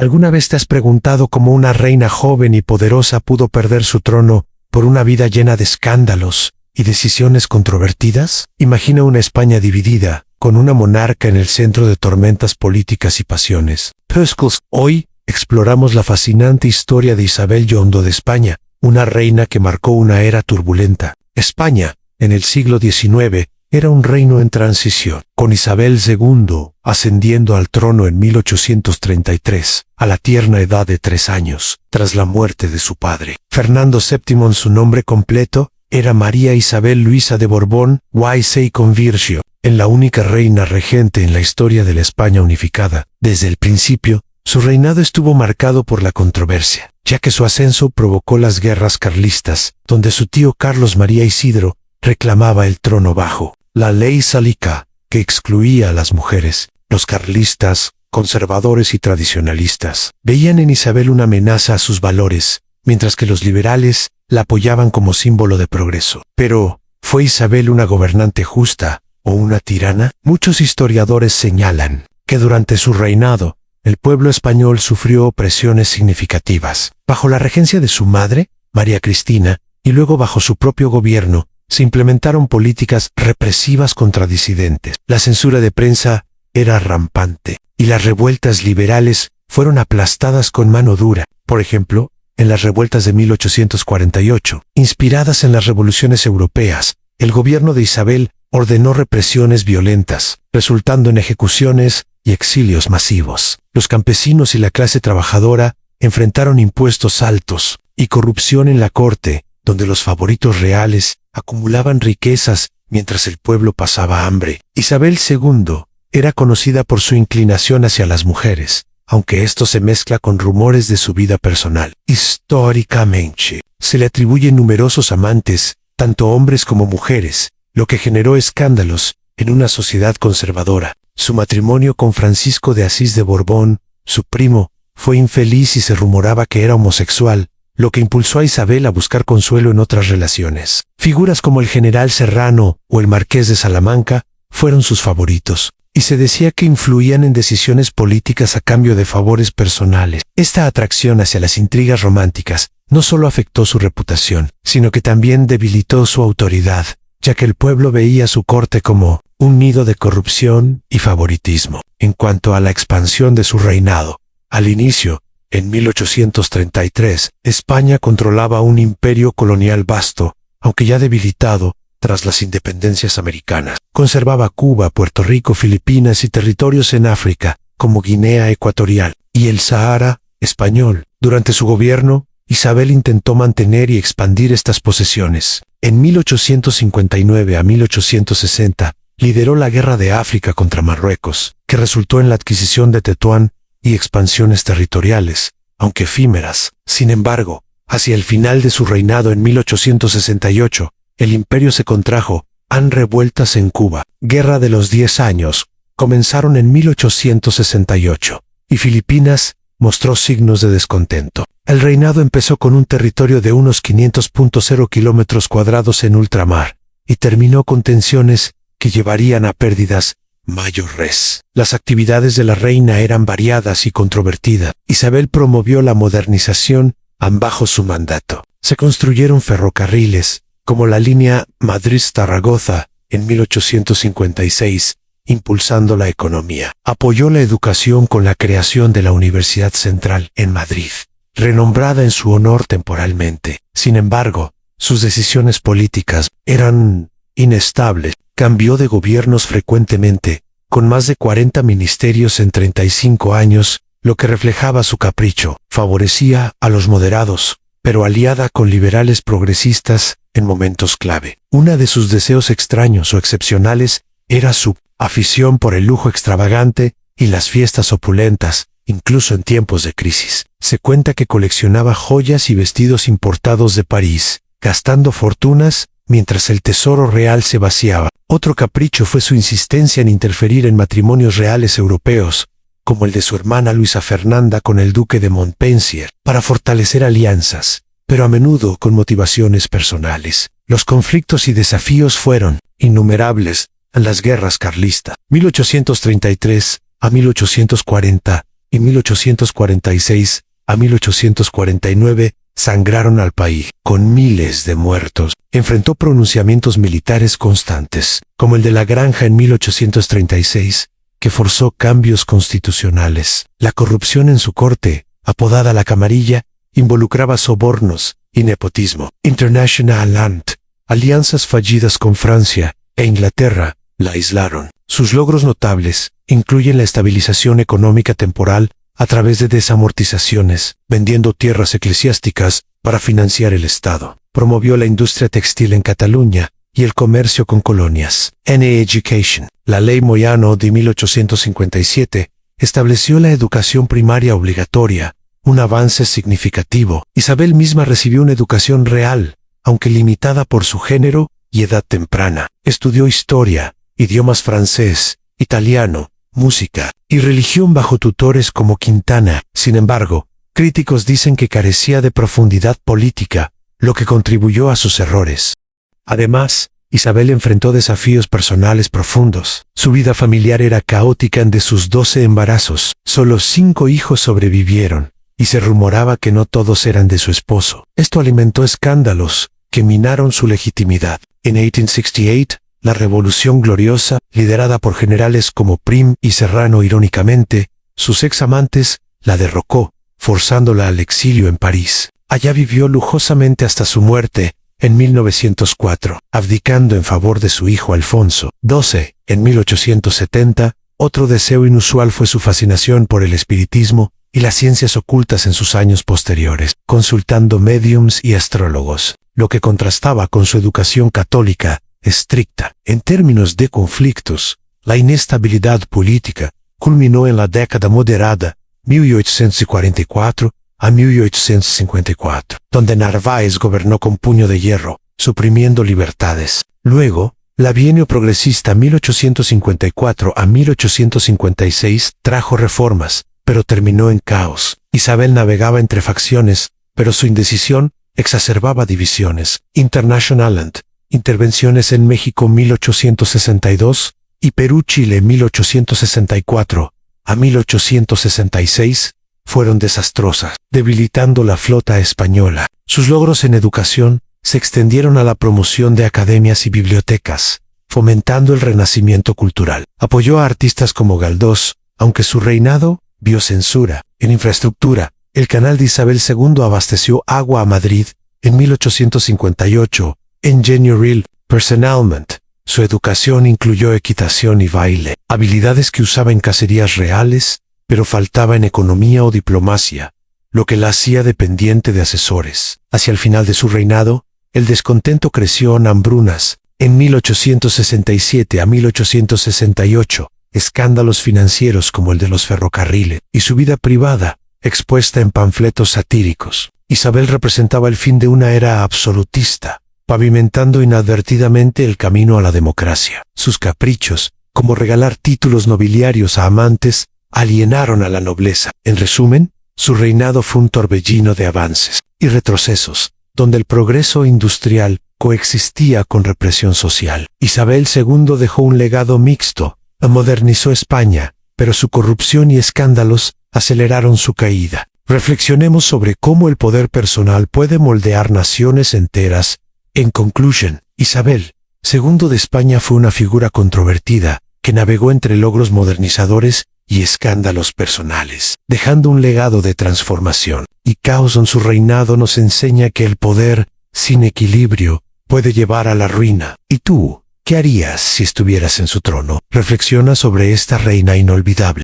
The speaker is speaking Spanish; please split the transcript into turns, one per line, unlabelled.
¿Alguna vez te has preguntado cómo una reina joven y poderosa pudo perder su trono por una vida llena de escándalos y decisiones controvertidas? Imagina una España dividida, con una monarca en el centro de tormentas políticas y pasiones. Hoy exploramos la fascinante historia de Isabel II de España, una reina que marcó una era turbulenta. España, en el siglo XIX, era un reino en transición, con Isabel II ascendiendo al trono en 1833, a la tierna edad de 3 años, tras la muerte de su padre. Fernando VII, en su nombre completo, era María Isabel Luisa de Borbón, Guise y Convirgio, en la única reina regente en la historia de la España unificada. Desde el principio, su reinado estuvo marcado por la controversia, ya que su ascenso provocó las guerras carlistas, donde su tío Carlos María Isidro reclamaba el trono bajo la ley sálica, que excluía a las mujeres. Los carlistas, conservadores y tradicionalistas, veían en Isabel una amenaza a sus valores, mientras que los liberales la apoyaban como símbolo de progreso. Pero, ¿fue Isabel una gobernante justa o una tirana? Muchos historiadores señalan que durante su reinado, el pueblo español sufrió opresiones significativas. Bajo la regencia de su madre, María Cristina, y luego bajo su propio gobierno, se implementaron políticas represivas contra disidentes. La censura de prensa era rampante, y las revueltas liberales fueron aplastadas con mano dura. Por ejemplo, en las revueltas de 1848, inspiradas en las revoluciones europeas, el gobierno de Isabel ordenó represiones violentas, resultando en ejecuciones y exilios masivos. Los campesinos y la clase trabajadora enfrentaron impuestos altos y corrupción en la corte, donde los favoritos reales acumulaban riquezas mientras el pueblo pasaba hambre. Isabel II era conocida por su inclinación hacia las mujeres, aunque esto se mezcla con rumores de su vida personal. Históricamente, se le atribuyen numerosos amantes, tanto hombres como mujeres, lo que generó escándalos en una sociedad conservadora. Su matrimonio con Francisco de Asís de Borbón, su primo, fue infeliz y se rumoraba que era homosexual, lo que impulsó a Isabel a buscar consuelo en otras relaciones. Figuras como el general Serrano o el marqués de Salamanca fueron sus favoritos, y se decía que influían en decisiones políticas a cambio de favores personales. Esta atracción hacia las intrigas románticas no solo afectó su reputación, sino que también debilitó su autoridad, ya que el pueblo veía su corte como un nido de corrupción y favoritismo. En cuanto a la expansión de su reinado, al inicio, en 1833, España controlaba un imperio colonial vasto, aunque ya debilitado tras las independencias americanas. Conservaba Cuba, Puerto Rico, Filipinas y territorios en África, como Guinea Ecuatorial, y el Sahara español. Durante su gobierno, Isabel intentó mantener y expandir estas posesiones. En 1859 a 1860, lideró la Guerra de África contra Marruecos, que resultó en la adquisición de Tetuán y expansiones territoriales, aunque efímeras. Sin embargo, hacia el final de su reinado en 1868, el imperio se contrajo. Revueltas en Cuba. Guerra de los 10 años comenzaron en 1868, y Filipinas mostró signos de descontento. El reinado empezó con un territorio de unos 500.0 kilómetros cuadrados en ultramar, y terminó con tensiones que llevarían a pérdidas mayores. Las actividades de la reina eran variadas y controvertidas. Isabel promovió la modernización bajo su mandato. Se construyeron ferrocarriles, como la línea Madrid-Zaragoza en 1856, impulsando la economía. Apoyó la educación con la creación de la Universidad Central en Madrid, renombrada en su honor temporalmente. Sin embargo, sus decisiones políticas eran inestables. Cambió de gobiernos frecuentemente, con más de 40 ministerios en 35 años, lo que reflejaba su capricho. Favorecía a los moderados, pero aliada con liberales progresistas en momentos clave. Una de sus deseos extraños o excepcionales era su afición por el lujo extravagante y las fiestas opulentas, incluso en tiempos de crisis. Se cuenta que coleccionaba joyas y vestidos importados de París, gastando fortunas mientras el tesoro real se vaciaba. Otro capricho fue su insistencia en interferir en matrimonios reales europeos, como el de su hermana Luisa Fernanda con el duque de Montpensier, para fortalecer alianzas, pero a menudo con motivaciones personales. Los conflictos y desafíos fueron innumerables en las guerras carlistas. 1833 a 1840 y 1846 a 1849 sangraron al país, con miles de muertos. Enfrentó pronunciamientos militares constantes, como el de la Granja en 1836, que forzó cambios constitucionales. La corrupción en su corte, apodada la Camarilla, involucraba sobornos y nepotismo. International Land, alianzas fallidas con Francia e Inglaterra, la aislaron. Sus logros notables incluyen la estabilización económica temporal a través de desamortizaciones, vendiendo tierras eclesiásticas para financiar el Estado. Promovió la industria textil en Cataluña y el comercio con colonias. Education. La Ley Moyano de 1857 estableció la educación primaria obligatoria, un avance significativo. Isabel misma recibió una educación real, aunque limitada por su género y edad temprana. Estudió historia, idiomas francés, italiano, música y religión bajo tutores como Quintana. Sin embargo, críticos dicen que carecía de profundidad política, lo que contribuyó a sus errores. Además, Isabel enfrentó desafíos personales profundos. Su vida familiar era caótica. De sus 12 embarazos, solo 5 hijos sobrevivieron, y se rumoraba que no todos eran de su esposo. Esto alimentó escándalos que minaron su legitimidad. En 1868, la Revolución Gloriosa, liderada por generales como Prim y Serrano, irónicamente, sus ex amantes, la derrocó, forzándola al exilio en París. Allá vivió lujosamente hasta su muerte, en 1904, abdicando en favor de su hijo Alfonso XII. En 1870, otro deseo inusual fue su fascinación por el espiritismo y las ciencias ocultas en sus años posteriores, consultando médiums y astrólogos, lo que contrastaba con su educación católica estricta. En términos de conflictos, la inestabilidad política culminó en la década moderada 1844 a 1854, donde Narváez gobernó con puño de hierro, suprimiendo libertades. Luego, la bienio progresista 1854 a 1856 trajo reformas, pero terminó en caos. Isabel navegaba entre facciones, pero su indecisión exacerbaba divisiones. International Land, intervenciones en México 1862 y Perú-Chile 1864 a 1866, fueron desastrosas, debilitando la flota española. Sus logros en educación se extendieron a la promoción de academias y bibliotecas, fomentando el renacimiento cultural. Apoyó a artistas como Galdós, aunque su reinado vio censura. En infraestructura, el canal de Isabel II abasteció agua a Madrid en 1858, en General, personalmente. Su educación incluyó equitación y baile, habilidades que usaba en cacerías reales, pero faltaba en economía o diplomacia, lo que la hacía dependiente de asesores. Hacia el final de su reinado, el descontento creció en hambrunas. En 1867 a 1868, escándalos financieros como el de los ferrocarriles, y su vida privada, expuesta en panfletos satíricos. Isabel representaba el fin de una era absolutista, pavimentando inadvertidamente el camino a la democracia. Sus caprichos, como regalar títulos nobiliarios a amantes, alienaron a la nobleza. En resumen, su reinado fue un torbellino de avances y retrocesos, donde el progreso industrial coexistía con represión social. Isabel II dejó un legado mixto, modernizó España, pero su corrupción y escándalos aceleraron su caída. Reflexionemos sobre cómo el poder personal puede moldear naciones enteras. En conclusión, Isabel II de España fue una figura controvertida, que navegó entre logros modernizadores y escándalos personales, dejando un legado de transformación y caos en su reinado. Nos enseña que el poder, sin equilibrio, puede llevar a la ruina. ¿Y tú, qué harías si estuvieras en su trono? Reflexiona sobre esta reina inolvidable.